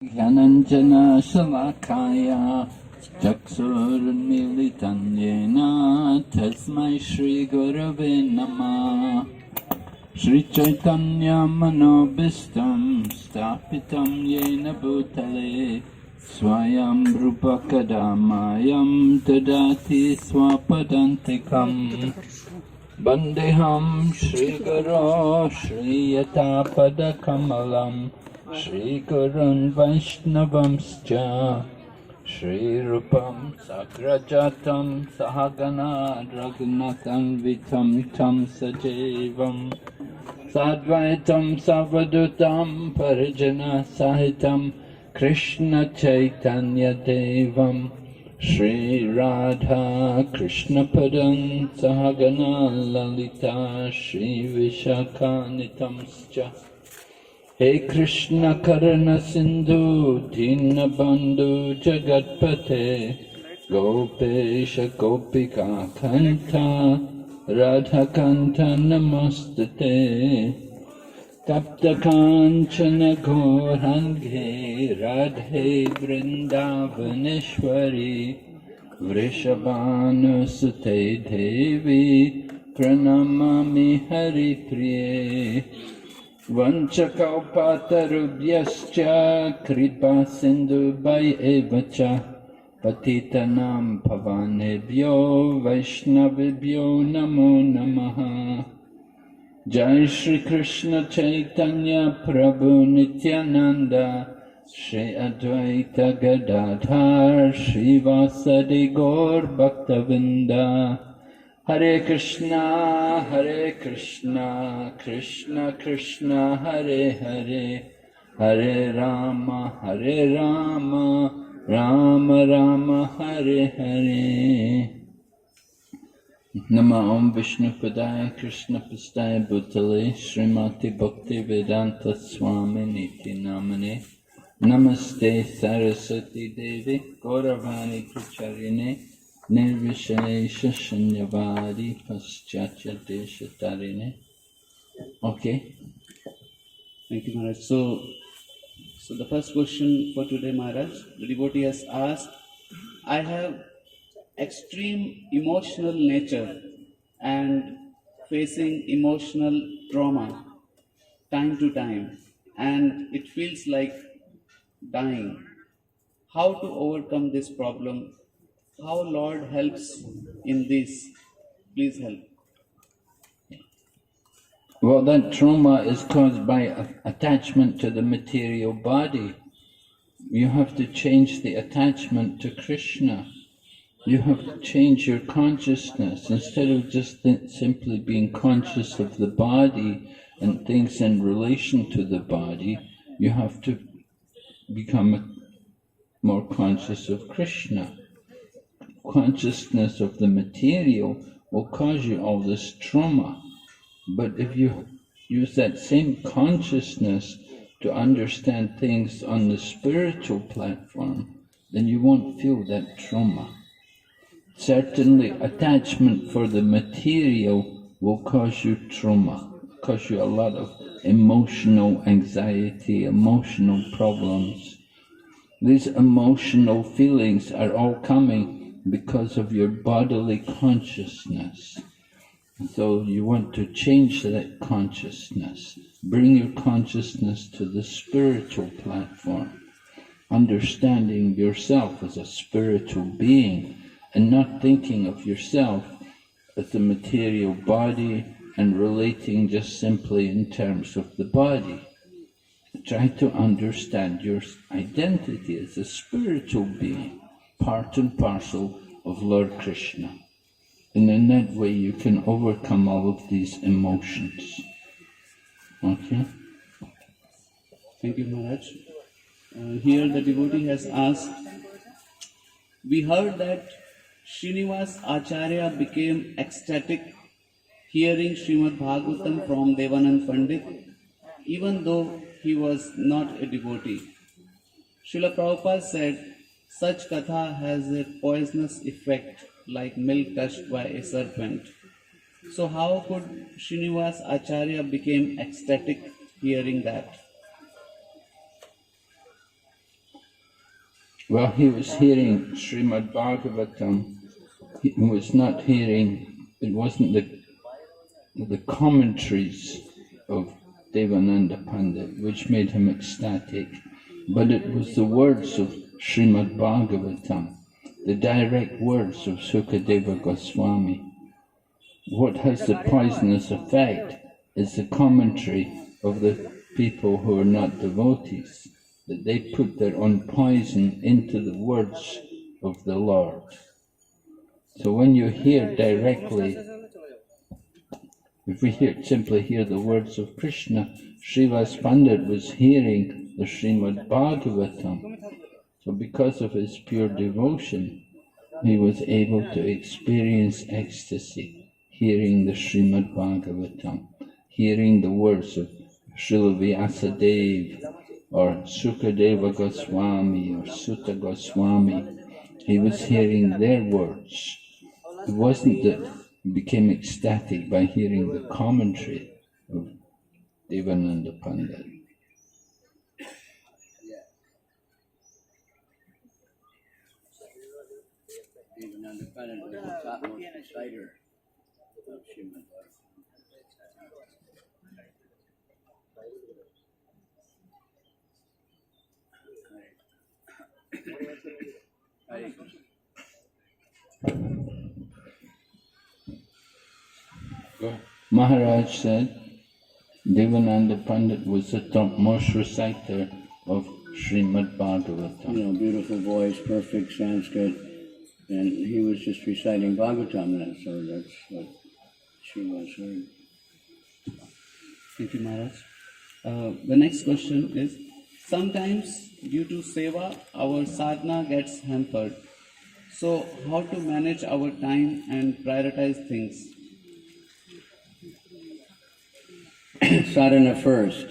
Gyananjana Shalakaya Chaksurunmilitan Yena Tasmai Shri Gurave Namah Shri Chaitanya Manobhistam Stapitam Yena Bhutale Swayam Rupa Kadamayam Tadati Swapadantikam Bandeham Shri Guru Shri Yatapada Kamalam Shri Gurun Vaishnavamscha Shri Rupam Sagrajatam Sahagana Raghunatham Vitam Tam Sajevam Sadvaitam Savadutam Parijana Sahitam Krishna Chaitanya Devam Shri Radha Krishna Padam Sahagana Lalita Shri Vishakanitamscha Hey Krishna Karana Sindhu Dina Bandhu Jagatpate Gopesha Gopika Kanta Radha Kanta Namastate Tapta Kanchana Gorange Radhe Vrindavaneshwari Vrishabhanu Sute Devi Pranamami Hari Priye Vanchakalpatarubhyascha kripa sindhu bhai evacha patitanam pavanebhyo vaishnavibhyo namo namaha Jai Shri Krishna Chaitanya Prabhu Nityananda Shri Advaita Gadadhar Shri Vasadi Gaur Bhaktavinda Hare Krishna, Krishna Krishna, Hare Hare, Hare Rama, Rama Rama, Hare Hare. Nama Om Vishnu Padaya Krishna Pastaya Bhutale Srimati Bhakti Vedanta Swami Niti Namane Namaste Saraswati Devi Gauravani Pracharine Nirvishesha Shanyavadi Paschatya Deshatarine. Okay. Thank you, Maharaj. So the first question for today, Maharaj, the devotee has asked, I have extreme emotional nature and facing emotional trauma time to time, and it feels like dying. How to overcome this problem? How Lord helps in this? Please help. Well, that trauma is caused by attachment to the material body. You have to change the attachment to Krishna. You have to change your consciousness. Instead of just simply being conscious of the body and things in relation to the body, you have to become more conscious of Krishna. Consciousness of the material will cause you all this trauma. But if you use that same consciousness to understand things on the spiritual platform, then you won't feel that trauma. Certainly, attachment for the material will cause you trauma, cause you a lot of emotional anxiety, emotional problems. These emotional feelings are all coming because of your bodily consciousness. So you want to change that consciousness, bring your consciousness to the spiritual platform, understanding yourself as a spiritual being and not thinking of yourself as a material body and relating just simply in terms of the body. Try to understand your identity as a spiritual being, part and parcel of Lord Krishna. And in that way you can overcome all of these emotions. Okay? Thank you, Maharaj. Here the devotee has asked, we heard that Srinivas Acharya became ecstatic hearing Srimad Bhagavatam from Devanand Pandit, even though he was not a devotee. Srila Prabhupada said, such katha has a poisonous effect like milk touched by a serpent. So how could Srinivas Acharya become ecstatic hearing that? Well, he was hearing Srimad Bhagavatam. He was not hearing, it wasn't the commentaries of Devananda Pandit which made him ecstatic, but it was the words of Srimad Bhagavatam, the direct words of Sukadeva Goswami. What has the poisonous effect is the commentary of the people who are not devotees, that they put their own poison into the words of the Lord. So when you hear directly, if we simply hear the words of Krishna, Srivas Pandit was hearing the Srimad Bhagavatam. So because of his pure devotion, he was able to experience ecstasy, hearing the Srimad Bhagavatam, hearing the words of Srila Vyasadeva or Sukadeva Goswami or Sutta Goswami. He was hearing their words. It wasn't that he became ecstatic by hearing the commentary of Devananda Pandit. Devananda Pandit was the topmost reciter of Srimad Maharaj said Devananda Pandit was the topmost reciter of Srimad Bhagavatam. You know, beautiful voice, perfect Sanskrit, and he was just reciting Bhagavatam then, so that's what she was heard. Thank you, Maharaj. The next question is, sometimes due to seva, our sadhana gets hampered. So how to manage our time and prioritize things? Sadhana first.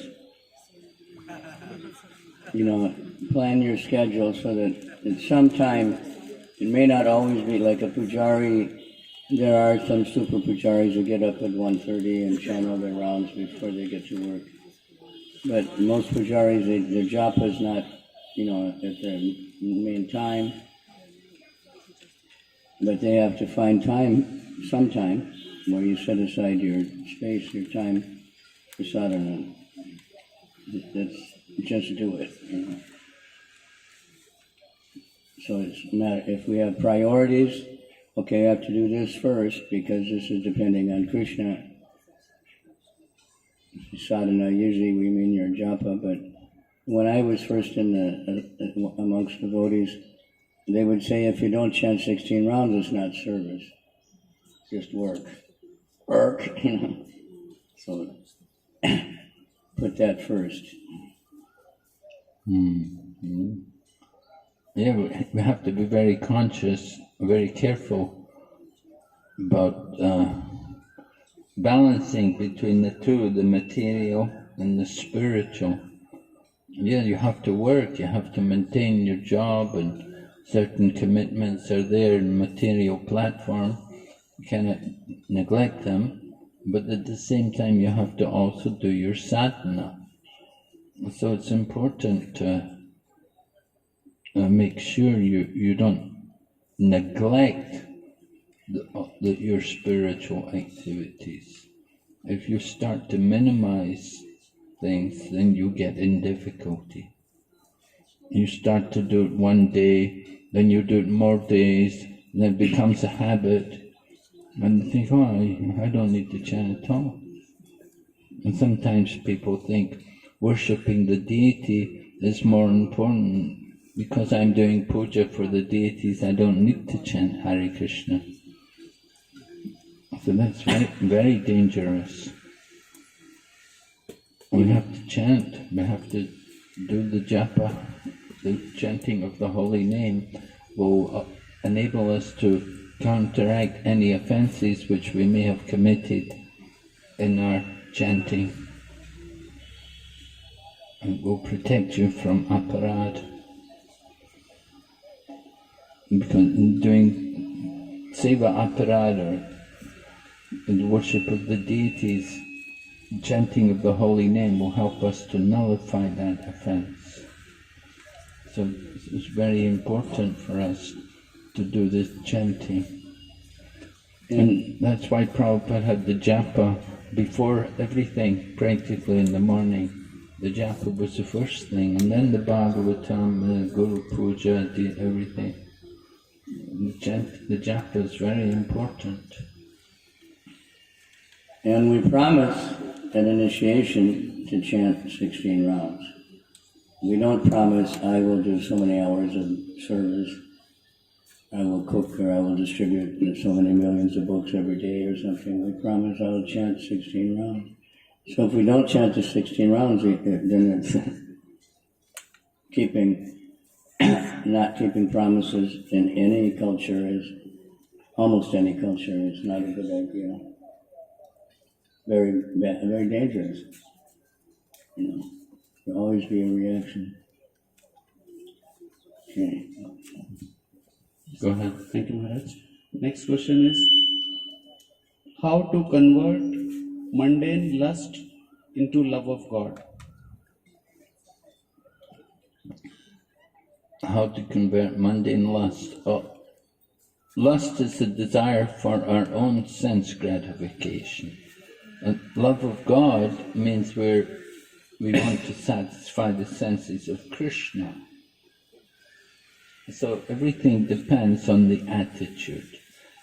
You know, plan your schedule so that at some time, it may not always be like a pujari. There are some super pujaris who get up at 1:30 and chant all their rounds before they get to work. But most pujaris, their japa is not, you know, at their main time. But they have to find time, sometime, where you set aside your space, your time for sadhana. That's just do it. You know. So it's a matter, if we have priorities, okay, I have to do this first because this is depending on Krishna. Sadhana, usually we mean your japa, but when I was first in amongst devotees, they would say if you don't chant 16 rounds, it's not service. It's just work. Work, you know. So put that first. Mm-hmm. Yeah, we have to be very conscious, very careful about balancing between the two, the material and the spiritual. Yeah, you have to work, you have to maintain your job, and certain commitments are there in the material platform. You cannot neglect them, but at the same time you have to also do your sadhana. So it's important to make sure you don't neglect your spiritual activities. If you start to minimize things, then you get in difficulty. You start to do it one day, then you do it more days, then it becomes a habit, and you think, oh, I don't need to chant at all. And sometimes people think worshipping the deity is more important. Because I'm doing puja for the deities, I don't need to chant Hare Krishna. So that's very dangerous. We have to chant, we have to do the japa. The chanting of the holy name will enable us to counteract any offences which we may have committed in our chanting. It will protect you from aparad. Because doing seva aparad, or the worship of the deities, chanting of the holy name will help us to nullify that offense. So it's very important for us to do this chanting. And that's why Prabhupada had the japa before everything, practically in the morning. The japa was the first thing, and then the Bhagavatam, the Guru Puja, everything. The japa is very important. And we promise at initiation to chant 16 rounds. We don't promise, I will do so many hours of service, I will cook, or I will distribute so many millions of books every day or something. We promise I will chant 16 rounds. So if we don't chant the 16 rounds, then it's not keeping promises in any culture almost any culture is not a good idea. Very bad, very dangerous. There'll always be a reaction. Okay. Go ahead. Thank you, Maharaj. Next question is, how to convert mundane lust into love of God? How to convert mundane lust? Lust is the desire for our own sense gratification. And love of God means we want to satisfy the senses of Krishna. So everything depends on the attitude.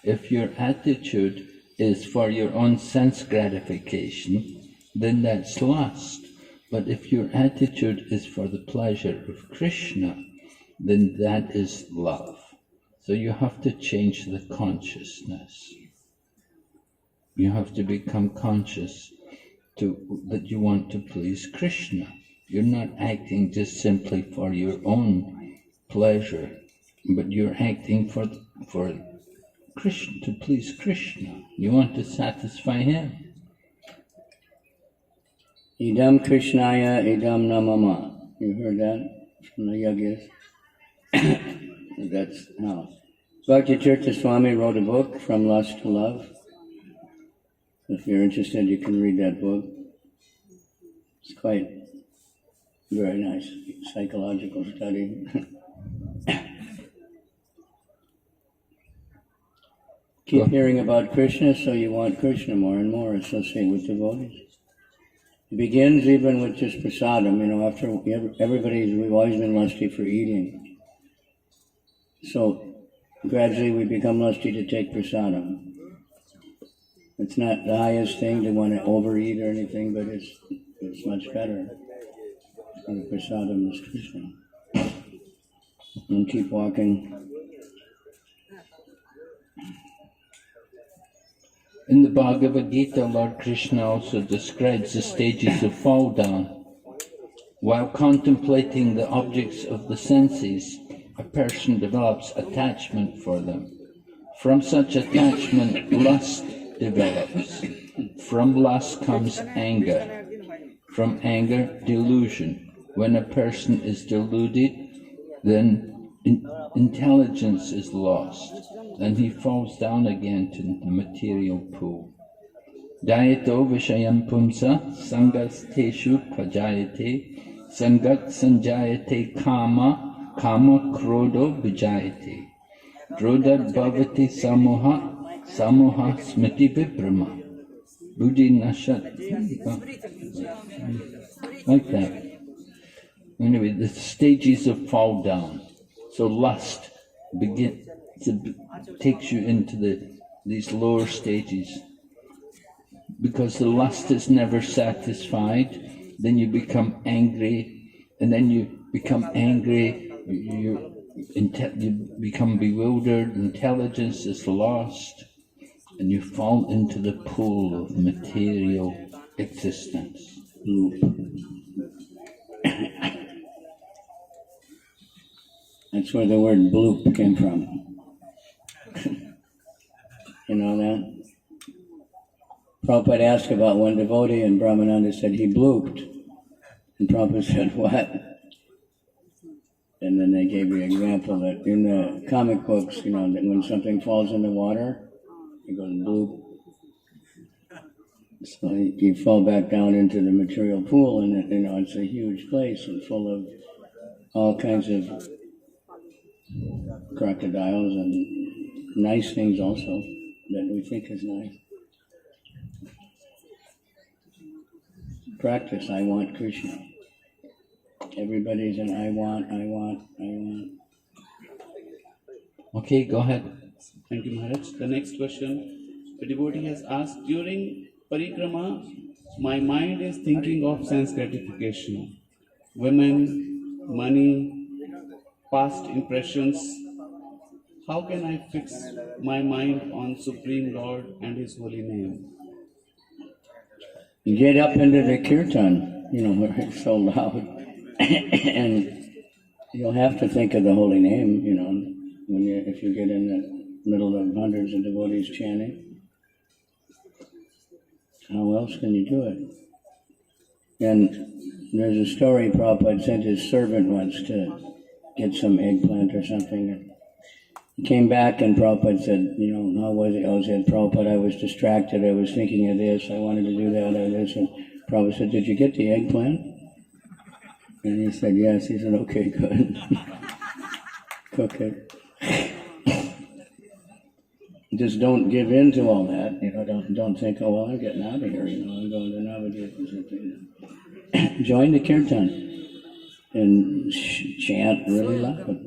If your attitude is for your own sense gratification, then that's lust. But if your attitude is for the pleasure of Krishna, then that is love. So you have to change the consciousness. You have to become conscious that you want to please Krishna. You're not acting just simply for your own pleasure, but you're acting for Krishna, to please Krishna. You want to satisfy him. Idam Krishnaya, idam namama. You heard that from the yogis? That's how. Bhakti Swami wrote a book, From Lust to Love. If you're interested, you can read that book. It's quite very nice psychological study. Keep hearing about Krishna, so you want Krishna more and more, associate with devotees. It begins even with just prasadam. After we've always been lusty for eating. So gradually we become lusty to take prasadam. It's not the highest thing to want to overeat or anything, but it's much better. And the prasadam is Krishna. And keep walking. In the Bhagavad Gita, Lord Krishna also describes the stages of fall down. While contemplating the objects of the senses, a person develops attachment for them. From such attachment, lust develops. From lust comes anger. From anger, delusion. When a person is deluded, then intelligence is lost. Then he falls down again to the material pool. Jayato vishayam pumsa sangasteshu prajayate sangat sanjayate kama krodo vijayate drodad bhavati samoha smriti vibrama buddhi nashat. Like that. Anyway, the stages of fall down. So lust takes you into these lower stages. Because the lust is never satisfied, then you become angry, and then you become angry, you become bewildered, intelligence is lost, and you fall into the pool of material existence. That's where the word bloop came from. You know that? Prabhupada asked about one devotee, and Brahmananda said he blooped. And Prabhupada said, what? And then they gave the example that in the comic books, that when something falls in the water, it goes bloop. So you fall back down into the material pool, and it's a huge place and full of all kinds of crocodiles and nice things also that we think is nice. Practice, I want Krishna. Everybody's in I want. Okay, go ahead. Thank you, Maharaj. The next question, the devotee has asked, during parikrama, my mind is thinking of sense gratification, women, money, past impressions. How can I fix my mind on Supreme Lord and His holy name? Get up into the kirtan, where it's so loud, and you'll have to think of the holy name, if you get in the middle of hundreds of devotees chanting. How else can you do it? And there's a story Prabhupada sent his servant once to get some eggplant or something. He came back and Prabhupada said, how was it? I said, Prabhupada, I was distracted. I was thinking of this. I wanted to do that or this. And Prabhupada said, did you get the eggplant? And he said, yes. He said, okay, good. Cook it. Just don't give in to all that. Don't think, oh, well, I'm getting out of here. I'm going to Navadvip or something. Join the kirtan and chant really loud.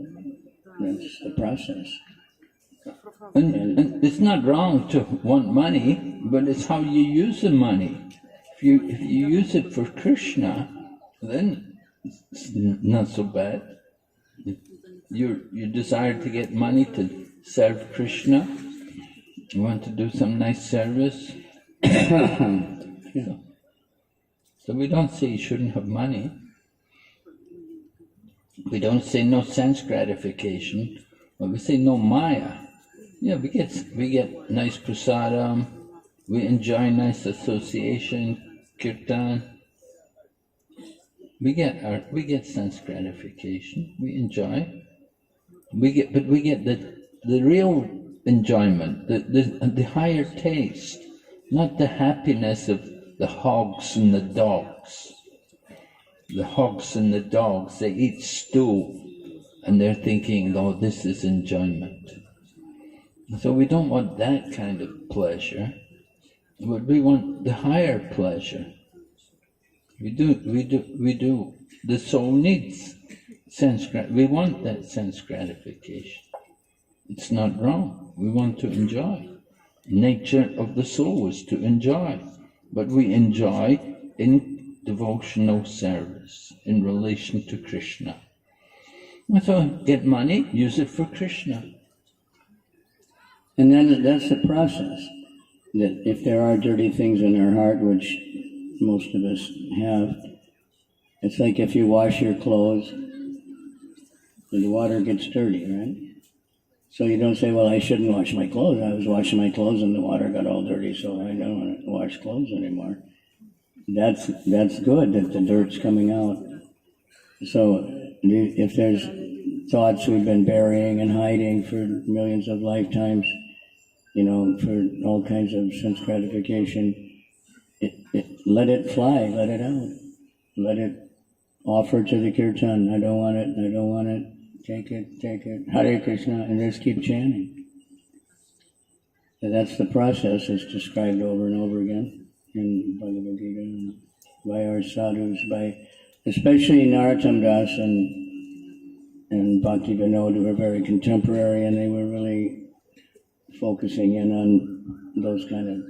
That's the process. And it's not wrong to want money, but it's how you use the money. If you use it for Krishna, then it's not so bad. You desire to get money to serve Krishna. You want to do some nice service. So we don't say you shouldn't have money. We don't say no sense gratification, but we say no maya. Yeah, we get nice prasadam, we enjoy nice association, kirtan. We get sense gratification. We enjoy. We get the real enjoyment, the higher taste, not the happiness of the hogs and the dogs. The hogs and the dogs, they eat stew and they're thinking, oh, this is enjoyment. So we don't want that kind of pleasure, but we want the higher pleasure. We do. The soul needs we want that sense gratification. It's not wrong. We want to enjoy. Nature of the soul is to enjoy, but we enjoy in devotional service in relation to Krishna. So get money, use it for Krishna. And then that's the process. That if there are dirty things in our heart, which most of us have, it's like if you wash your clothes, the water gets dirty, right? So you don't say, well, I shouldn't wash my clothes. I was washing my clothes and the water got all dirty, so I don't want to wash clothes anymore. That's good that the dirt's coming out. So if there's thoughts we've been burying and hiding for millions of lifetimes, for all kinds of sense gratification, let it fly, let it out. Let it offer to the kirtan. I don't want it, take it, Hare Krishna, and just keep chanting. And that's the process. It's described over and over again in Bhagavad Gita by our sadhus, especially Narottam Das and Bhakti Vinod, who were very contemporary, and they were really focusing in on those kind of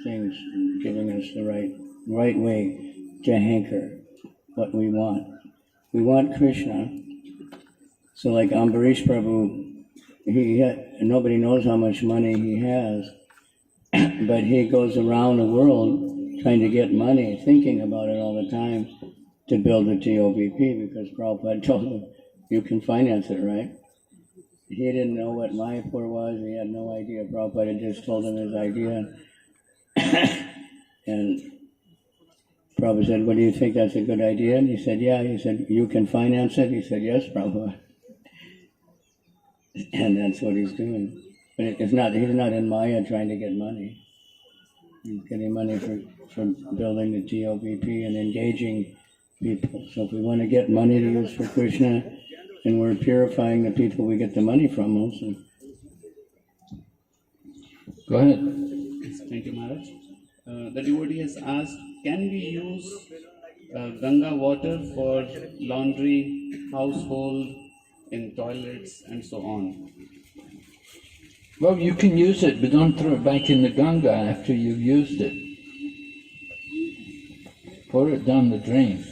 things, giving us the right way to hanker what we want. We want Krishna. So like Ambarish Prabhu, nobody knows how much money he has, but he goes around the world trying to get money, thinking about it all the time to build the TOBP, because Prabhupada told him, you can finance it, right? He didn't know what Mayapur was. He had no idea. Prabhupada had just told him his idea. And Prabhupada said, well, do you think that's a good idea? And he said, yeah. He said, you can finance it? He said, yes, Prabhupada. And that's what he's doing. But he's not in Maya trying to get money. He's getting money for building the TOBP and engaging people. So if we want to get money to use for Krishna, and we're purifying the people we get the money from also. Go ahead. Yes, thank you, Maharaj. The devotee has asked, can we use Ganga water for laundry, household, in toilets, and so on? Well, you can use it, but don't throw it back in the Ganga after you've used it. Pour it down the drain.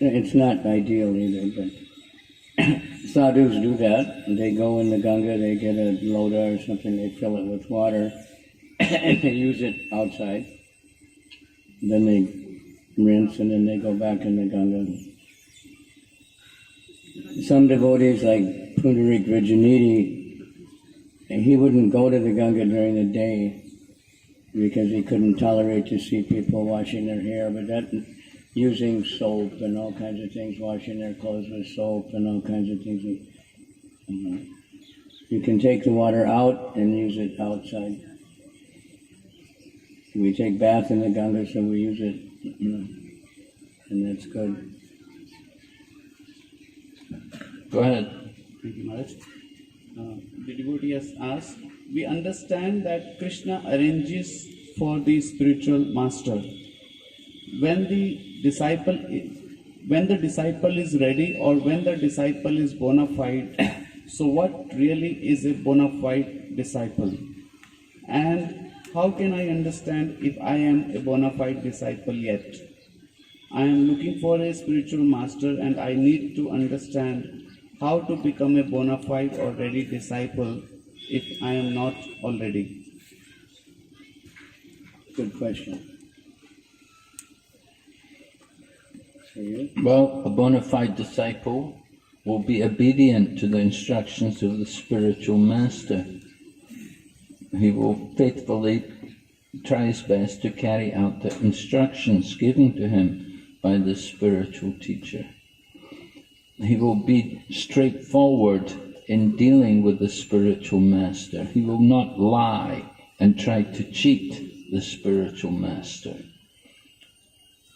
It's not ideal either, but sadhus do that. They go in the Ganga, they get a loda or something, they fill it with water, and they use it outside. Then they rinse, and then they go back in the Ganga. Some devotees, like Pundarik Vijayanidhi, he wouldn't go to the Ganga during the day because he couldn't tolerate to see people washing their hair, but that using soap and all kinds of things, washing their clothes with soap and all kinds of things. You can take the water out and use it outside. We take bath in the Ganga, so we use it, and that's good. Go ahead. Thank you, Maharaj. The devotee has asked, we understand that Krishna arranges for the spiritual master. When the disciple is ready, or when the disciple is bona fide, so what really is a bona fide disciple? And how can I understand if I am a bona fide disciple yet? I am looking for a spiritual master, and I need to understand how to become a bona fide or ready disciple if I am not already. Good question. Well, a bona fide disciple will be obedient to the instructions of the spiritual master. He will faithfully try his best to carry out the instructions given to him by the spiritual teacher. He will be straightforward in dealing with the spiritual master. He will not lie and try to cheat the spiritual master.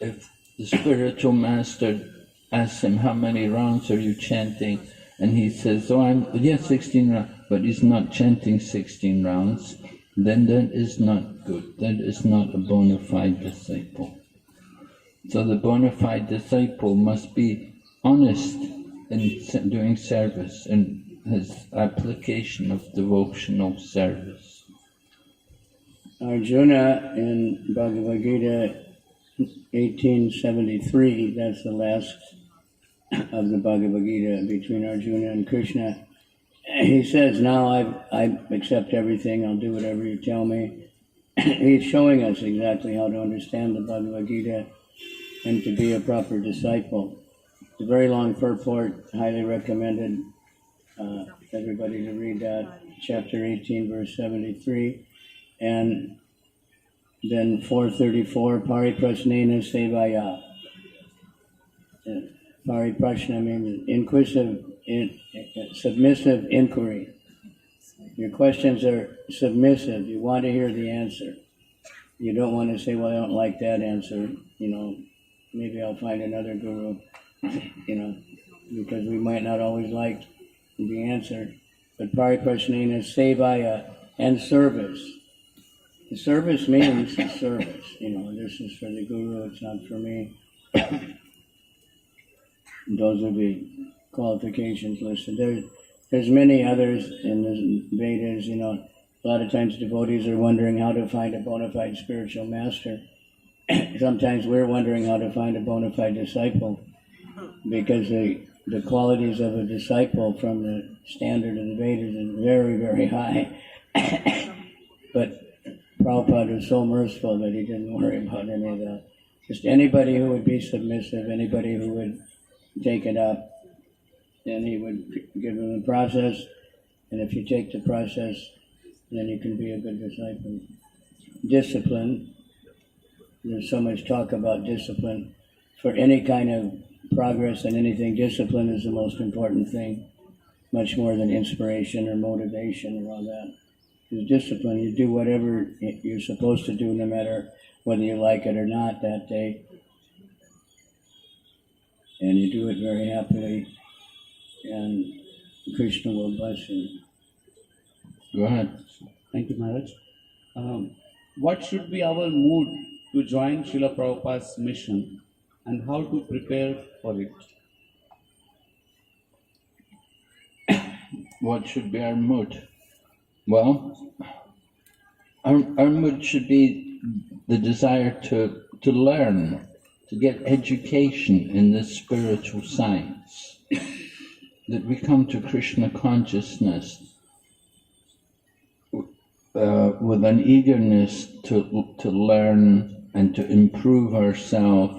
If the spiritual master asks him, how many rounds are you chanting? And he says, 16 rounds, but he's not chanting 16 rounds, then that is not good. That is not a bona fide disciple. So the bona fide disciple must be honest in doing service, in his application of devotional service. Arjuna in Bhagavad Gita 1873, that's the last of the Bhagavad Gita between Arjuna and Krishna. He says, now I accept everything, I'll do whatever you tell me. He's showing us exactly how to understand the Bhagavad Gita and to be a proper disciple. It's a very long purport, highly recommended everybody to read that, chapter 18, verse 73. And then 434, Pariprasnena Sevaya. Pariprashna means inquisitive, submissive inquiry. Your questions are submissive. You want to hear the answer. You don't want to say, well, I don't like that answer. Maybe I'll find another guru. Because we might not always like the answer. But Pariprasnena Sevaya, and service. The service means service. This is for the guru, it's not for me. Those are the qualifications listed. There's many others in the Vedas. A lot of times devotees are wondering how to find a bona fide spiritual master. Sometimes we're wondering how to find a bona fide disciple, because the qualities of a disciple from the standard of the Vedas is very, very high. But Prabhupada was so merciful that he didn't worry about any of that. Just anybody who would be submissive, anybody who would take it up, then he would give them the process, and if you take the process, then you can be a good disciple. Discipline, there's so much talk about discipline. For any kind of progress in anything, discipline is the most important thing, much more than inspiration or motivation or all that. Because discipline, you do whatever you're supposed to do, no matter whether you like it or not that day. and you do it very happily, and Krishna will bless you. Go ahead. Thank you, Maharaj. What should be our mood to join Srila Prabhupada's mission and how to prepare for it? What should be our mood? Well, our mood should be the desire to learn, to get education in this spiritual science, that we come to Krishna consciousness with an eagerness to learn and to improve ourselves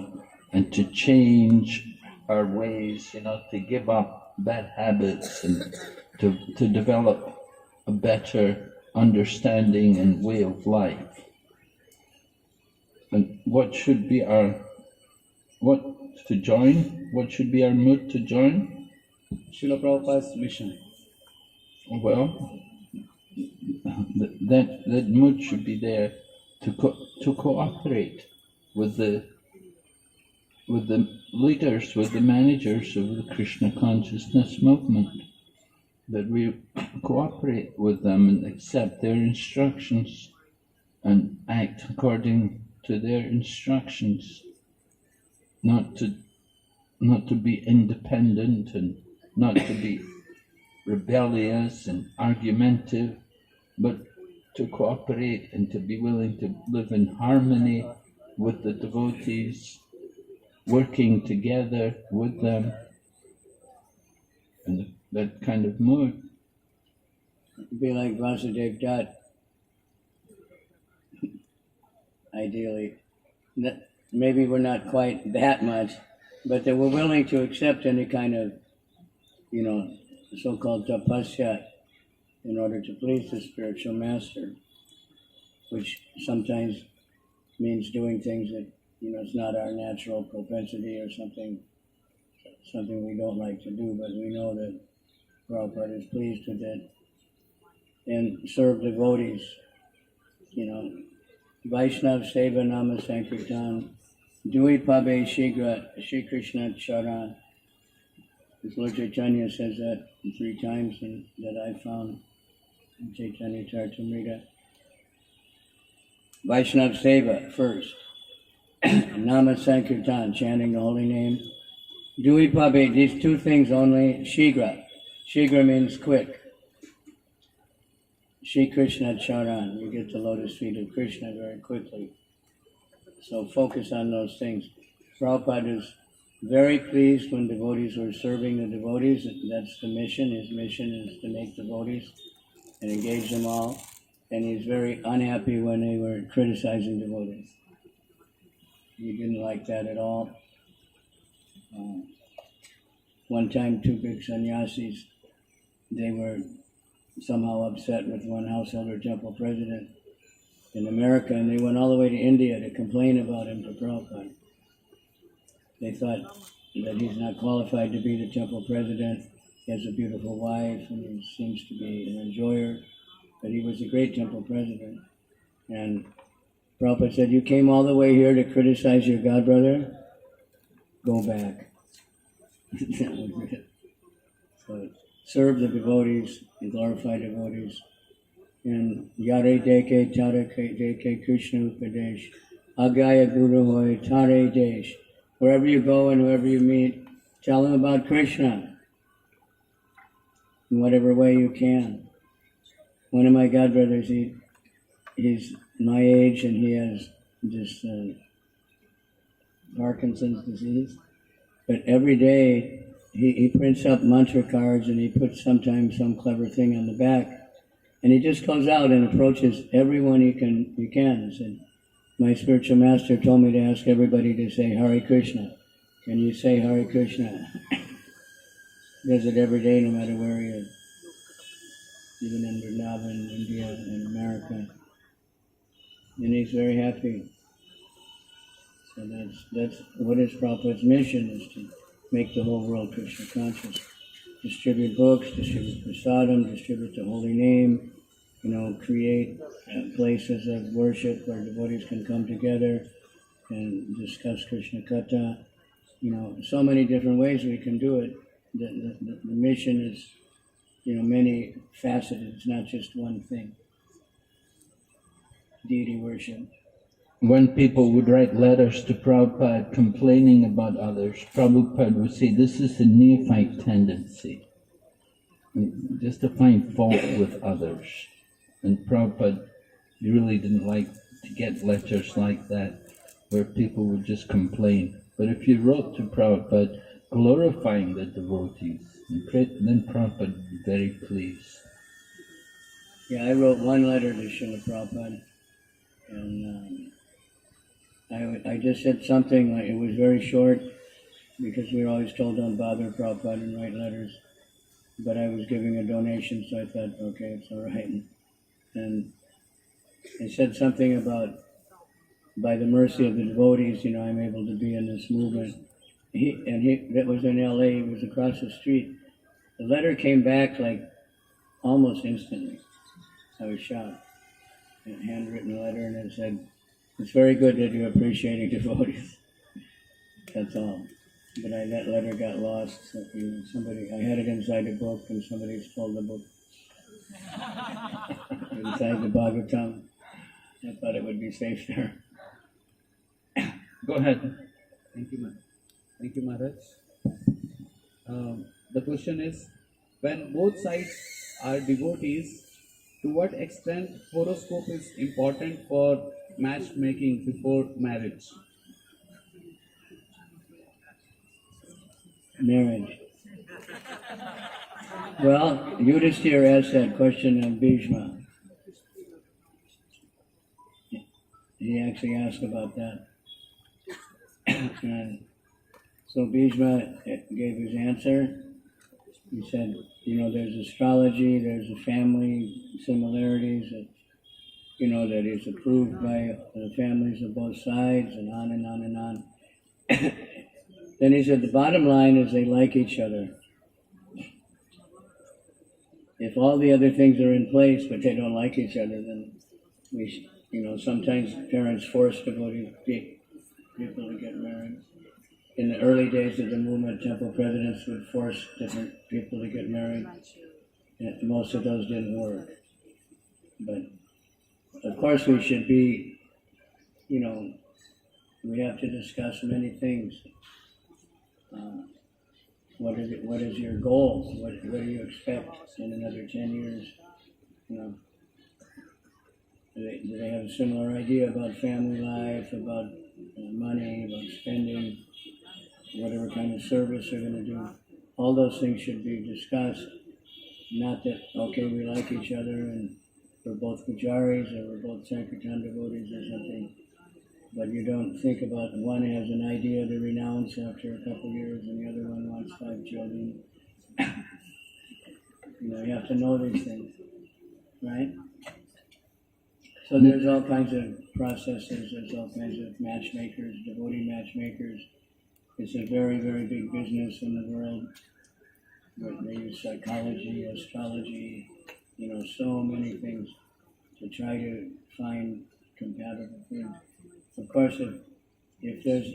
and to change our ways, to give up bad habits and to develop a better understanding and way of life. And what should be our mood to join? Srila Prabhupada's mission. Well, that mood should be there to cooperate with the leaders, with the managers of the Krishna consciousness movement, that we cooperate with them and accept their instructions and act according to their instructions, not to be independent and not to be rebellious and argumentative, but to cooperate and to be willing to live in harmony with the devotees, working together with them, and that kind of mood. Be like Vasudev Dutt, ideally. Maybe we're not quite that much, but that we're willing to accept any kind of, so-called tapasya in order to please the spiritual master, which sometimes means doing things that, it's not our natural propensity or something we don't like to do, but we know that Prabhupada is pleased with it. And serve devotees, Vaishnav Seva Nama Sankirtan, Dui Pabe Shigra Shri Krishna Charan. As Lord Chaitanya says that 3 times and that I found in Chaitanya Charitamrita. Vaishnav Seva first. Nama Sankirtan, chanting the holy name. Dui Pabe, these 2 things only. Shigra. Shigra means quick. Shri Krishna Charan, you get the lotus feet of Krishna very quickly. So focus on those things. Prabhupada is very pleased when devotees were serving the devotees. That's the mission. His mission is to make devotees and engage them all. And he's very unhappy when they were criticizing devotees. He didn't like that at all. One time, 2 big sannyasis, they were somehow upset with one householder temple president in America, and they went all the way to India to complain about him to Prabhupada. They thought that he's not qualified to be the temple president. He has a beautiful wife, and he seems to be an enjoyer, but he was a great temple president. And Prabhupada said, "You came all the way here to criticize your godbrother? Go back." So serve the devotees and glorify devotees. And Yare Deke Tare Deke Krishna Upadesh, Agaya Guru Hoy Tare Desh. Wherever you go and whoever you meet, tell them about Krishna in whatever way you can. One of my godbrothers, he's my age and he has this Parkinson's disease. But every day he prints up mantra cards and he puts sometimes some clever thing on the back. And he just goes out and approaches everyone he can. He said, "My spiritual master told me to ask everybody to say Hare Krishna. Can you say Hare Krishna?" Does it every day, no matter where he is. Even in Vrindavan, India, and America. And he's very happy. So that's what is Prabhupada's mission, is to make the whole world Krishna conscious. Distribute books, distribute prasadam, distribute the holy name, create places of worship where devotees can come together and discuss Krishna Katha so many different ways we can do it. The mission is, many faceted. It's not just one thing. Deity worship. When people would write letters to Prabhupada complaining about others, Prabhupada would say, this is the neophyte tendency, just to find fault with others. And Prabhupada really didn't like to get letters like that, where people would just complain. But if you wrote to Prabhupada glorifying the devotees, then Prabhupada would be very pleased. Yeah, I wrote one letter to Srila Prabhupada, and I just said something, it was very short, because we were always told don't bother Prabhupada and write letters. But I was giving a donation, so I thought, okay, it's all right. And I said something about, by the mercy of the devotees, I'm able to be in this movement. That was in LA, he was across the street. The letter came back like almost instantly. I was shocked. A handwritten letter, and it said, it's very good that you're appreciating devotees. That's all. But that letter got lost. So I had it inside the book, and somebody stole the book. Inside the Bhagavatam. I thought it would be safe there. Go ahead. Thank you, Maharaj. The question is, when both sides are devotees, to what extent horoscope is important for matchmaking before marriage? Marriage. Well, Yudhishthira asked that question of Bhishma. He actually asked about that. And so Bhishma gave his answer. He said, there's astrology, there's the family similarities that, that is approved by the families of both sides, and on and on and on. Then he said, the bottom line is they like each other. If all the other things are in place, but they don't like each other, then sometimes parents force devotees people to get married. In the early days of the movement, temple presidents would force different people to get married. And most of those didn't work. But of course we should be, we have to discuss many things. What is your goal? What do you expect in another 10 years? Do they have a similar idea about family life, about money, about spending, whatever kind of service they're going to do? All those things should be discussed. Not that, okay, we like each other and we're both pujaris or we're both Sankirtan devotees or something. But you don't think about one has an idea to renounce after a couple of years and the other one wants 5 children. You have to know these things, right? So there's all kinds of processes, there's all kinds of matchmakers, devotee matchmakers. It's a very, very big business in the world. But they use psychology, astrology, so many things to try to find compatible things. Of course, if there's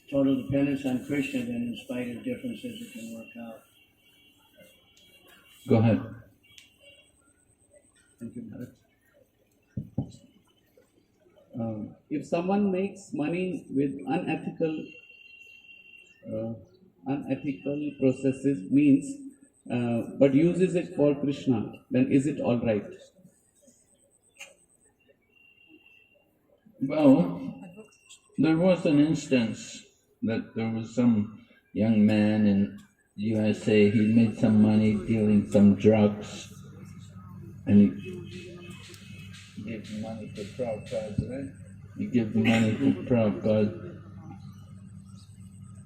total dependence on Krishna, then in spite of differences, it can work out. Go ahead. Thank you, Maharaj. If someone makes money with unethical processes, means, but uses it for Krishna, then is it all right? Well, there was an instance that there was some young man in USA, he made some money dealing some drugs, and he gave the money to Prabhupada, right? He gave the money to Prabhupada,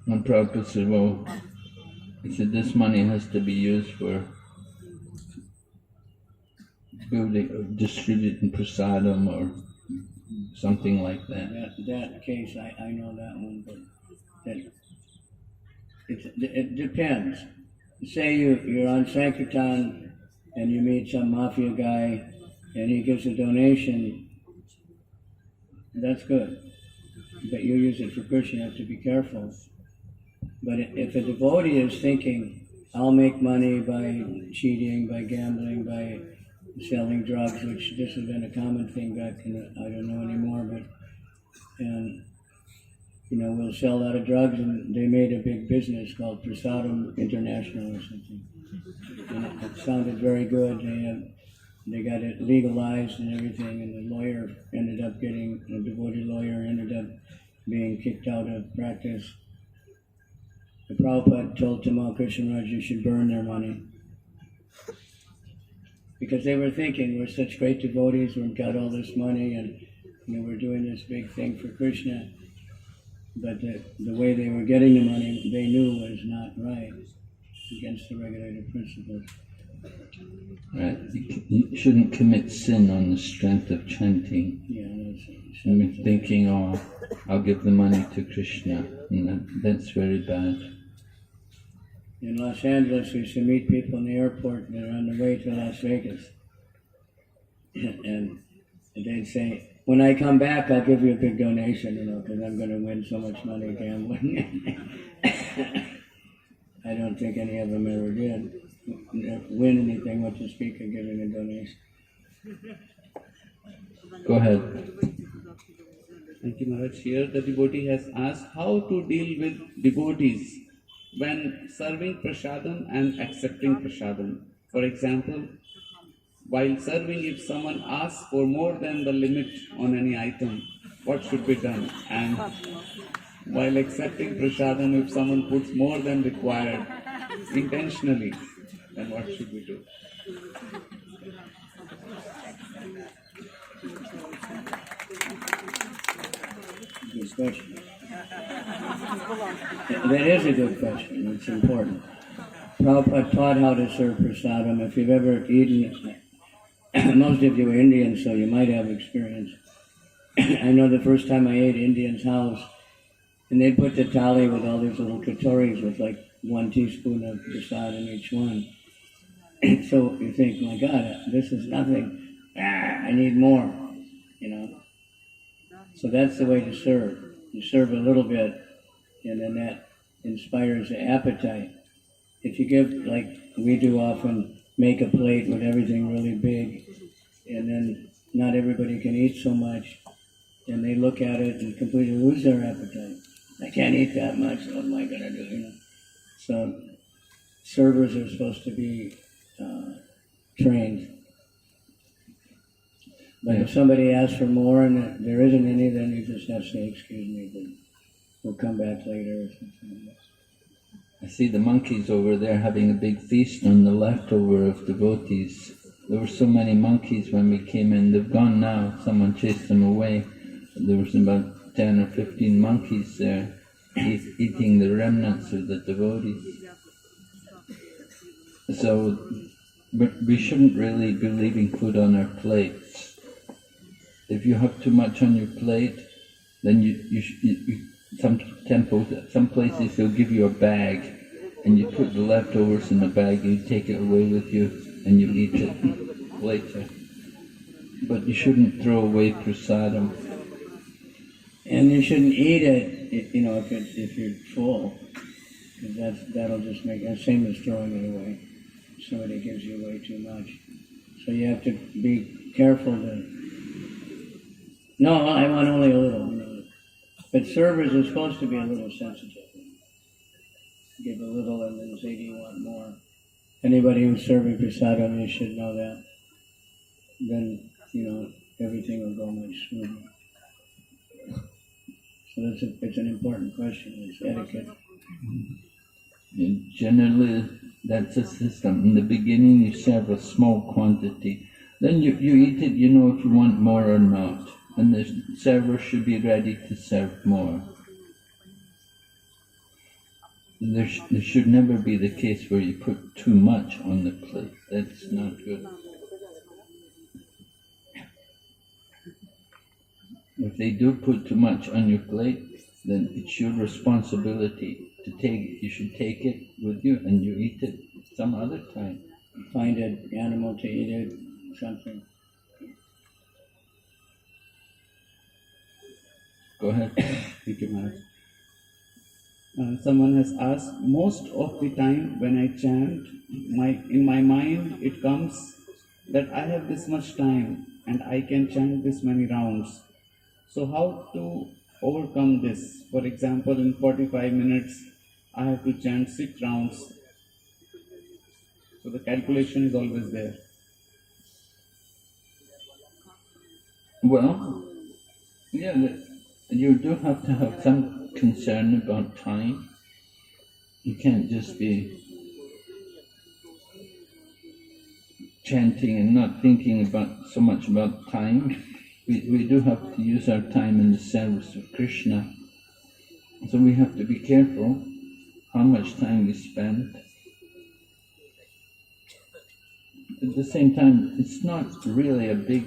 and Prabhupada said, well, he said, this money has to be used for building, distributing prasadam or something like that. That case, I know that one, but it depends. Say you're on Sankirtan and you meet some mafia guy and he gives a donation, that's good. but you use it for Krishna, you have to be careful. But if a devotee is thinking, I'll make money by cheating, by gambling, by selling drugs, which this has been a common thing back in I don't know anymore, but, and, we'll sell a lot of drugs, and they made a big business called Prasadam International or something. And it sounded very good. They got it legalized and everything, and the lawyer ended up the devotee lawyer ended up being kicked out of practice. The Prabhupada told Tamal Krishnaraj, you should burn their money. Because they were thinking, we're such great devotees, we've got all this money, and we're doing this big thing for Krishna. But the way they were getting the money, they knew was not right, against the regulated principles. Right. You shouldn't commit sin on the strength of chanting. Yeah, Thinking, I'll give the money to Krishna. And that's very bad. In Los Angeles, we used to meet people in the airport that are on the way to Las Vegas. And they'd say, when I come back, I'll give you a big donation, because I'm going to win so much money gambling. I don't think any of them ever did win anything, what to speak of giving a donation. Go ahead. Thank you, Maharaj. Here the devotee has asked how to deal with devotees when serving prasadam and accepting prasadam. For example, while serving, if someone asks for more than the limit on any item, what should be done? And while accepting prasadam, if someone puts more than required intentionally, then what should we do? Good question. That is a good question. It's important. Prabhupada taught how to serve prasadam. If you've ever eaten, most of you are Indians, so you might have experience. I know the first time I ate Indian's house, and they'd put the thali with all these little katoris with like 1 teaspoon of prasad in each one. So you think, my God, this is nothing. I need more, So that's the way to serve. You serve a little bit, and then that inspires the appetite. If you give, like we do often, make a plate with everything really big, and then not everybody can eat so much, and they look at it and completely lose their appetite. I can't eat that much, what am I going to do, So servers are supposed to be trained. But if somebody asks for more and there isn't any, then you just have to say, excuse me, but we'll come back later or something. I see the monkeys over there having a big feast on the leftover of devotees. There were so many monkeys when we came in. They've gone now. Someone chased them away. There was about 10 or 15 monkeys there eating the remnants of the devotees. So we shouldn't really be leaving food on our plates. If you have too much on your plate, then some temples, some places they'll give you a bag, and you put the leftovers in the bag, you take it away with you, and you eat it later. But you shouldn't throw away prasadam. And you shouldn't eat it, if you're full, because that'll just make the same as throwing it away. Somebody gives you way too much, so you have to be careful to. No, I want only a little. But servers are supposed to be a little sensitive. Give a little and then say, do you want more? Anybody who's serving prasadam, you should know that. Then, everything will go much smoother. So it's an important question. It's etiquette. Generally, that's a system. In the beginning, you serve a small quantity. Then you eat it, if you want more or not. And the server should be ready to serve more. There should never be the case where you put too much on the plate. That's not good. If they do put too much on your plate, then it's your responsibility to take it. You should take it with you and you eat it some other time. Find an animal to eat it, something. Go Go ahead. Thank you, Maharaj. Someone has asked, most of the time when I chant, in my mind it comes that I have this much time and I can chant this many rounds. So how to overcome this? For example, in 45 minutes, I have to chant 6 rounds. So the calculation is always there. Well, yeah, you do have to have some concern about time. You can't just be chanting and not thinking so much about time. We do have to use our time in the service of Krishna. So we have to be careful how much time we spend. At the same time, it's not really a big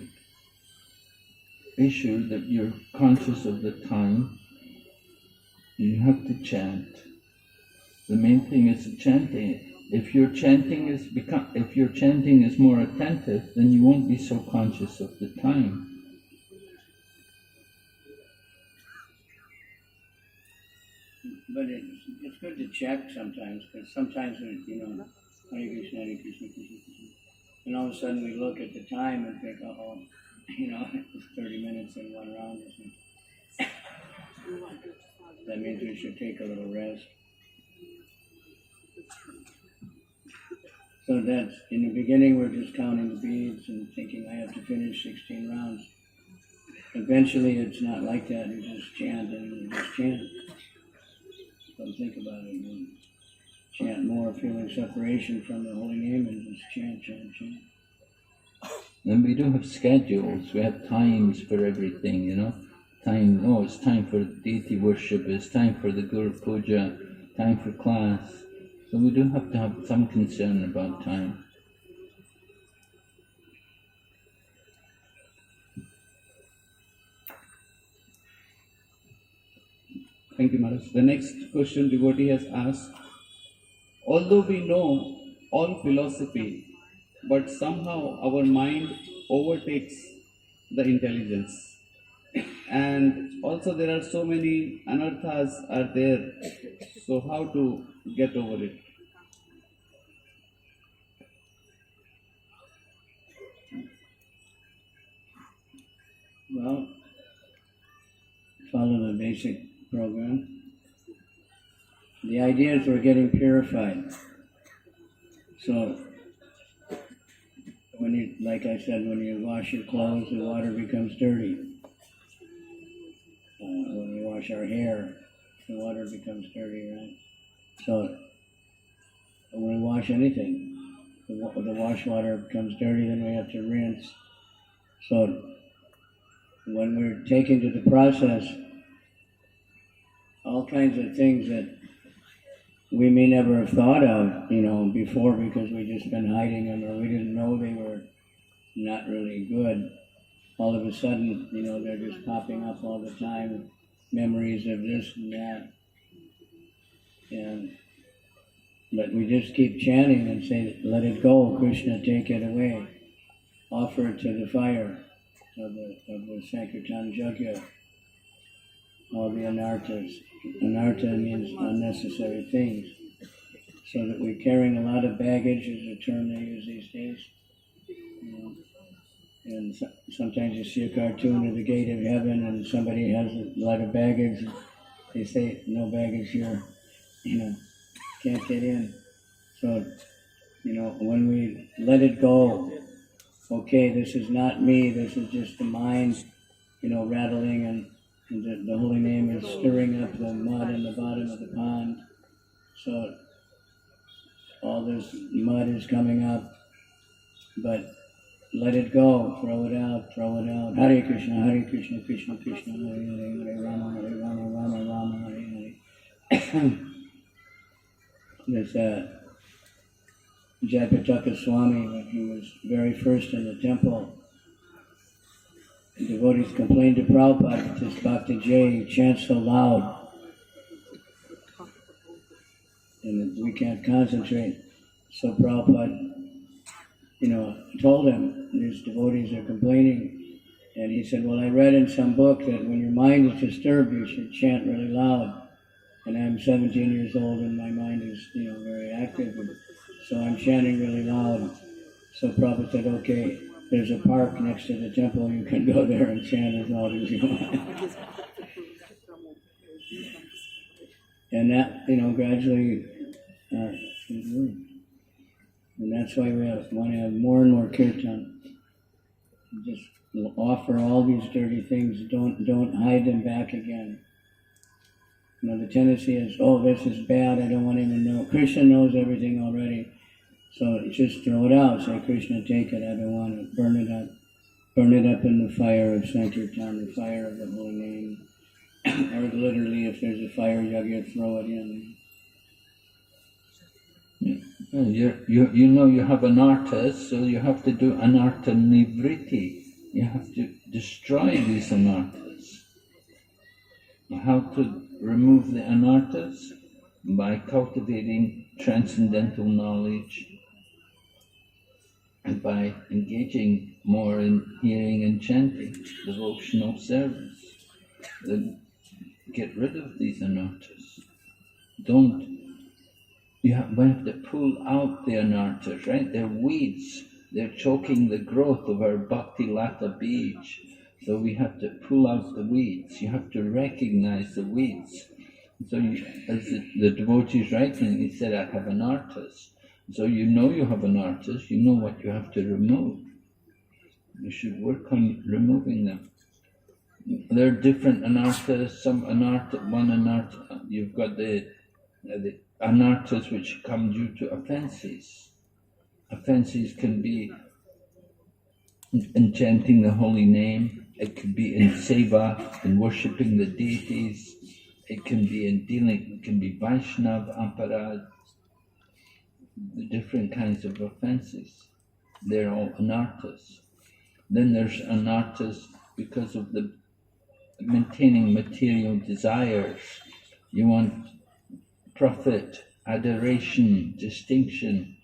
issue that you're conscious of the time. You have to chant. The main thing is chanting. If your chanting is more attentive, then you won't be so conscious of the time. But it's good to check sometimes, because sometimes, Hare Krishna, Hare Krishna, Krishna Krishna. And all of a sudden we look at the time and think, it's 30 minutes in one round or something. That means we should take a little rest. So that's, in the beginning we're just counting the beads and thinking I have to finish 16 rounds. Eventually it's not like that, you just chant and you just chant. Don't think about it, you chant more, feeling separation from the holy name and just chant, chant, chant. And we do have schedules, we have times for everything, Time, it's time for deity worship, it's time for the Guru Puja, time for class. So we do have to have some concern about time. Thank you, Maharaj. The next question devotee has asked, although we know all philosophy, but somehow our mind overtakes the intelligence. And also there are so many anarthas are there. So how to get over it? Well, follow the basic program. The idea is we're getting purified. So, like I said, when you wash your clothes, the water becomes dirty. When we wash our hair, the water becomes dirty, right? So, when we wash anything, the wash water becomes dirty, then we have to rinse. So, when we're taken to the process, all kinds of things that we may never have thought of, before because we just been hiding them or we didn't know they were not really good. All of a sudden, they're just popping up all the time, memories of this and that. But we just keep chanting and say, let it go, Krishna, take it away. Offer it to the fire of the Sankirtan Yajna. All the anarthas. Anartha means unnecessary things. So that we're carrying a lot of baggage, is a term they use these days. And sometimes you see a cartoon of the gate of heaven and somebody has a lot of baggage. They say, no baggage here, can't get in. So, when we let it go, okay, this is not me, this is just the mind, rattling and the holy name is stirring up the mud in the bottom of the pond. So all this mud is coming up, but let it go, throw it out. Hare Krishna, Krishna Krishna, Hare Hare, Hare Rama, Rama Rama, Hare Hare. There's Jayapataka Swami, when he was very first in the temple, the devotees complained to Prabhupada, this Bhakta Jay chants so loud, and we can't concentrate. So Prabhupada, told him, these devotees are complaining, And he said, well, I read in some book that when your mind is disturbed, you should chant really loud. And I'm 17 years old and my mind is, very active. And so I'm chanting really loud. So Prabhupada said, okay, there's a park next to the temple. You can go there and chant as loud as you want. And that, gradually, and that's why we want to have more and more kirtan. Just offer all these dirty things. Don't hide them back again. The tendency is, oh, this is bad. I don't want him to know. Krishna knows everything already. So just throw it out. Say, Krishna, take it. I don't want it. Burn it up. Burn it up in the fire of Sankirtan, the fire of the holy name. Or literally, if there's a fire yagya, throw it in. You have anarthas, so you have to do anartha nivriti. You have to destroy these anarthas. How to remove the anarthas? By cultivating transcendental knowledge and by engaging more in hearing and chanting, devotional service. Then get rid of these anarthas. We have to pull out the anarthas, right? They're weeds. They're choking the growth of our bhakti lata bij. So we have to pull out the weeds. You have to recognize the weeds. So as the devotee is writing, he said, I have anarthas. So you have anarthas, you know what you have to remove. You should work on removing them. There are different anarthas, one anartha, you've got the anarthas which come due to offenses. Offenses can be in chanting the holy name, it could be in seva, in worshipping the deities, it can be Vaishnava, aparad, the different kinds of offenses. They're all anarthas. Then there's anarthas because of the maintaining material desires. You want profit, adoration, distinction,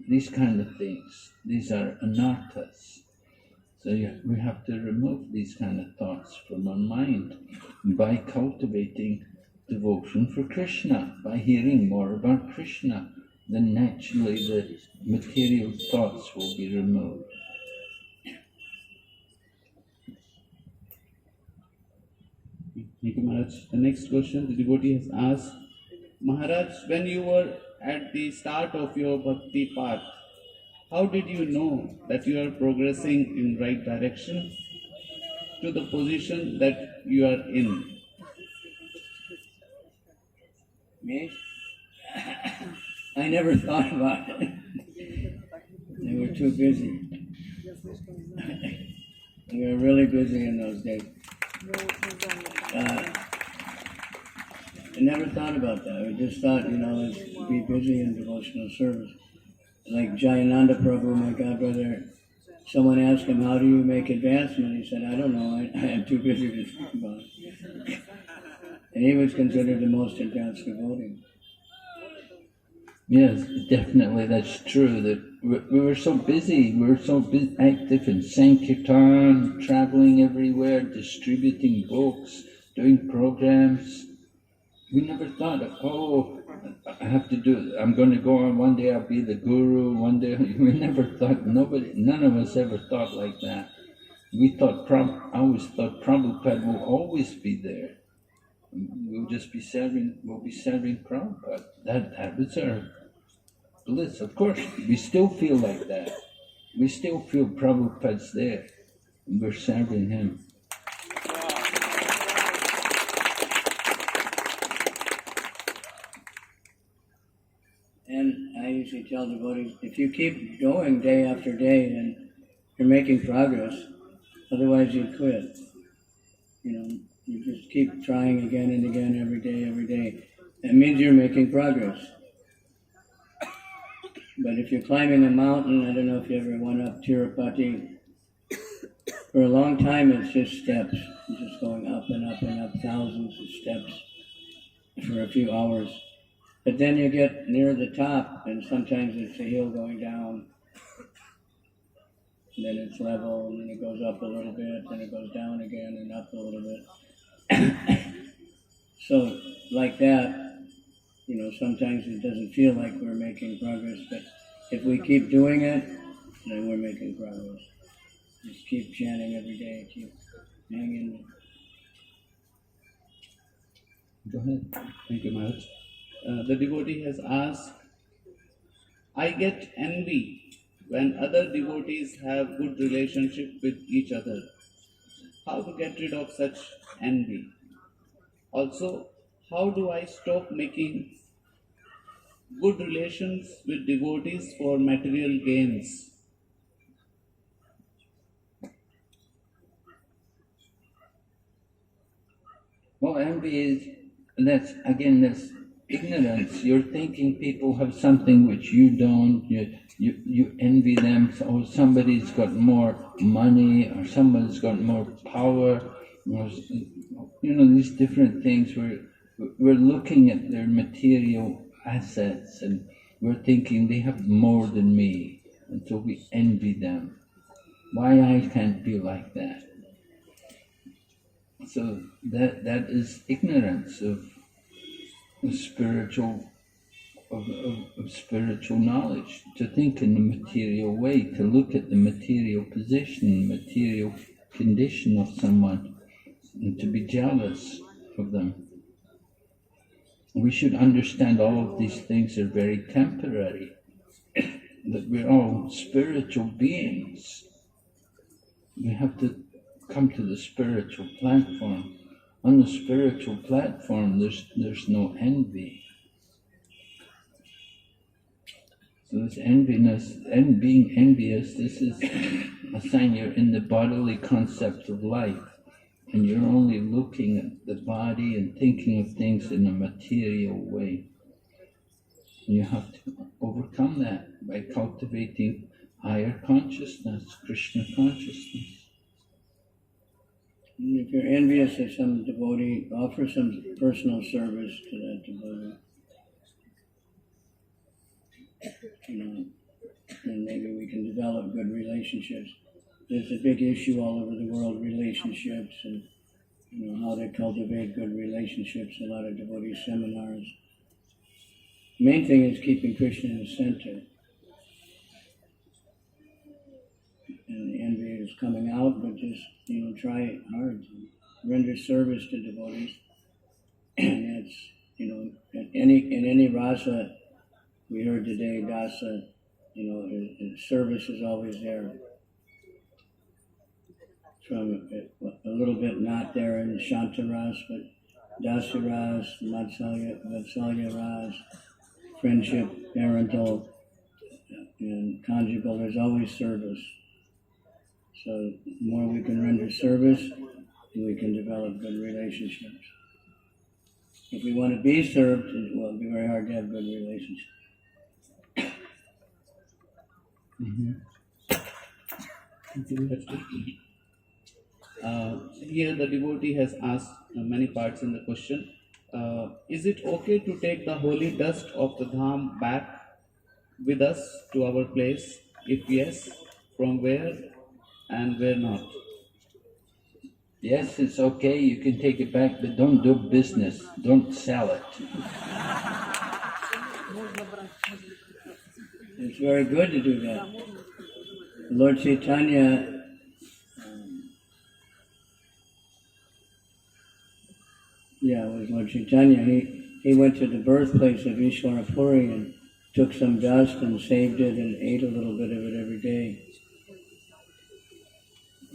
these kind of things. These are anarthas. So we have to remove these kind of thoughts from our mind by cultivating devotion for Krishna, by hearing more about Krishna. Then naturally the material thoughts will be removed. Thank you, Maharaj. The next question the devotee has asked, Maharaj, when you were at the start of your bhakti path, how did you know that you are progressing in right direction to the position that you are in? Me? I never thought about it. They were too busy. We were really busy in those days. I never thought about that. I just thought, let's be busy in devotional service. Like Jayananda Prabhu, my godbrother, someone asked him, how do you make advancement? He said, I don't know, I am too busy to think about it. And he was considered the most advanced devotee. Yes, definitely that's true. That we were so busy, active in Sankirtan, traveling everywhere, distributing books, doing programs. We never thought of, I have to do it. I'm going to go on, one day I'll be the guru, one day, we never thought, none of us ever thought like that. I always thought Prabhupada will always be there. We'll be serving Prabhupada. That was our bliss. Of course, we still feel like that. We still feel Prabhupada's there. And we're serving him. And I usually tell devotees, if you keep going day after day, then you're making progress. Otherwise, you'd quit. You just keep trying again and again, every day. That means you're making progress. But if you're climbing a mountain, I don't know if you ever went up Tirupati, for a long time it's just steps. You're just going up and up and up, thousands of steps for a few hours. But then you get near the top, and sometimes it's a hill going down. then it's level, and then it goes up a little bit, then it goes down again and up a little bit. So like that, sometimes it doesn't feel like we're making progress, but if we keep doing it, then we're making progress. Just keep chanting every day, keep hanging. Go ahead. Thank you, Maharaj. The devotee has asked, I get envy when other devotees have good relationship with each other. How to get rid of such envy? Also, how do I stop making good relations with devotees for material gains? Well, envy is, that's ignorance. You're thinking people have something which you don't. You envy them. Oh, somebody's got more money, or somebody's got more power. Or, these different things. We're looking at their material assets, and we're thinking they have more than me, and so we envy them. Why I can't be like that? So that is ignorance of spiritual knowledge, to think in the material way, to look at the material position, material condition of someone, and to be jealous of them. We should understand all of these things are very temporary, that we're all spiritual beings. We have to come to the spiritual platform. On the spiritual platform, there's no envy. So this enviness and being envious, this is a sign you're in the bodily concept of life, and you're only looking at the body and thinking of things in a material way. And you have to overcome that by cultivating higher consciousness, Krishna consciousness. If you're envious of some devotee, offer some personal service to that devotee. And maybe we can develop good relationships. There's a big issue all over the world, relationships, and how to cultivate good relationships. A lot of devotee seminars. The main thing is keeping Krishna in the center. And the envy is coming out, but just try hard to render service to devotees. And that's in any rasa we heard today, dasa, service is always there. From a little bit not there in Shanta Ras, but Dasi Ras, Vatsalya Ras, friendship, parental, and conjugal, there's always service. So the more we can render service, we can develop good relationships. If we want to be served, it'll be very hard to have good relationships. Mm-hmm. Here the devotee has asked many parts in the question. Is it okay to take the holy dust of the dham back with us to our place? If yes, from where and where not? Yes, it's okay, you can take it back, but don't do business, don't sell it. It's very good to do that. Lord Chaitanya it was Lord Chaitanya. He went to the birthplace of Ishwara Puri and took some dust and saved it and ate a little bit of it every day.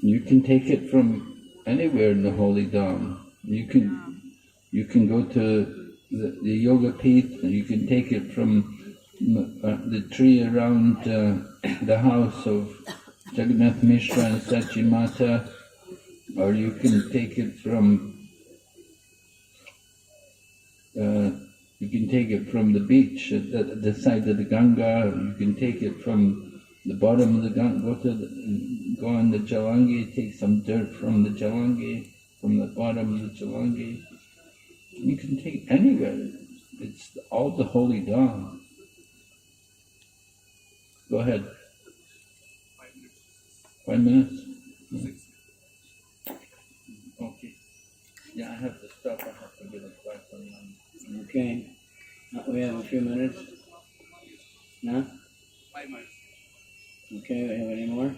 You can take it from anywhere in the holy dham. You can go to the yoga pith, and you can take it from the tree around the house of Jagannath Mishra and Sachi Mata, or you can take it from the beach at the side of the Ganga, or you can take it from the bottom of the Ganga, go on the Jalangi, take some dirt from the Jalangi, from the bottom of the Jalangi. You can take anywhere. It's all the holy dham. Go ahead. 5 minutes? Okay. Yeah, I have to stop. I have to get a flight on Monday. Okay. We have a few minutes. No? 5 minutes. Okay, we have any more?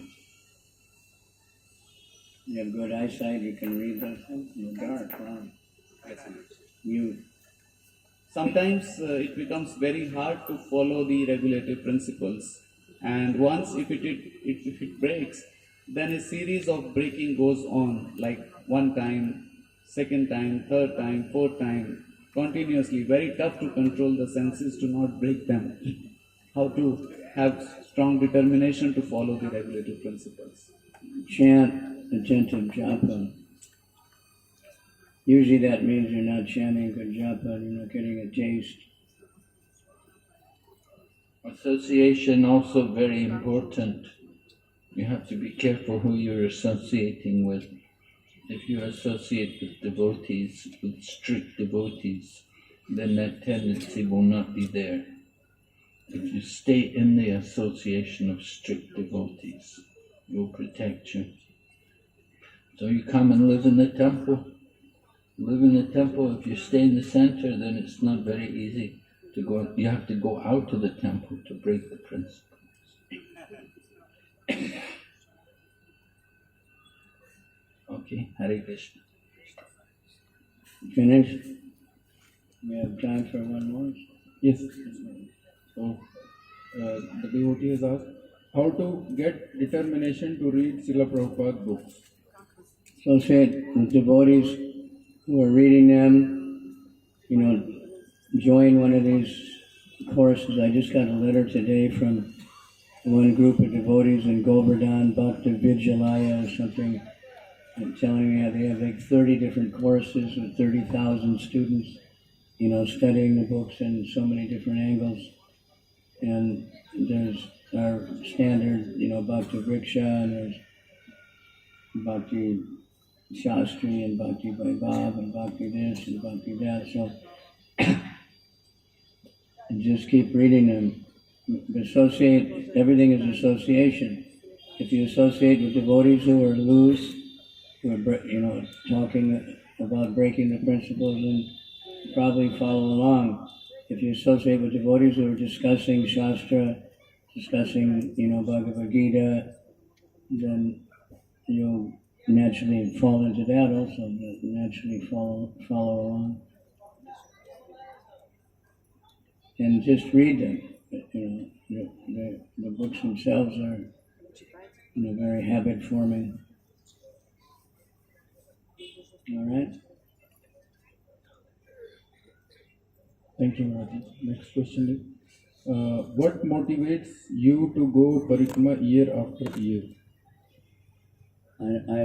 You have good eyesight, you can read those things in the dark, wow. Yes, Maharaj. You, Sometimes it becomes very hard to follow the regulative principles, and once if it breaks, then a series of breaking goes on, like one time, second time, third time, fourth time, continuously. Very tough to control the senses to not break them. How to have strong determination to follow the regulative principles. chant attentive japa. Usually that means you're not chanting good japa, you're not getting a taste. Association also very important. You have to be careful who you're associating with. If you associate with devotees, with strict devotees, then that tendency will not be there. If you stay in the association of strict devotees, it will protect you. So you come and live in the temple. Live in the temple. If you stay in the center, then it's not very easy to go. You have to go out to the temple to break the principles. Okay, Hare Krishna. Finished? We have time for one more? Yes. So, the devotee has asked, how to get determination to read Srila Prabhupada books? Associate with devotees who are reading them, join one of these courses. I just got a letter today from one group of devotees in Govardhan, Bhakti Vidyalaya or something, and telling me they have like 30 different courses with 30,000 students, studying the books in so many different angles. And there's our standard, Bhakti Vriksha, and there's Bhakti Shastri, and Bhakti Vaibhav, and Bhakti this, and Bhakti that. So, and just keep reading them. Associate, everything is association. If you associate with devotees who are loose, who are, talking about breaking the principles, then probably follow along. If you associate with devotees who are discussing Shastra, discussing, Bhagavad Gita, then you'll naturally fall into that also, naturally follow along. And just read them. The books themselves are, very habit forming. All right. Thank you, Maharaj. Next question is, what motivates you to go parikrama year after year? I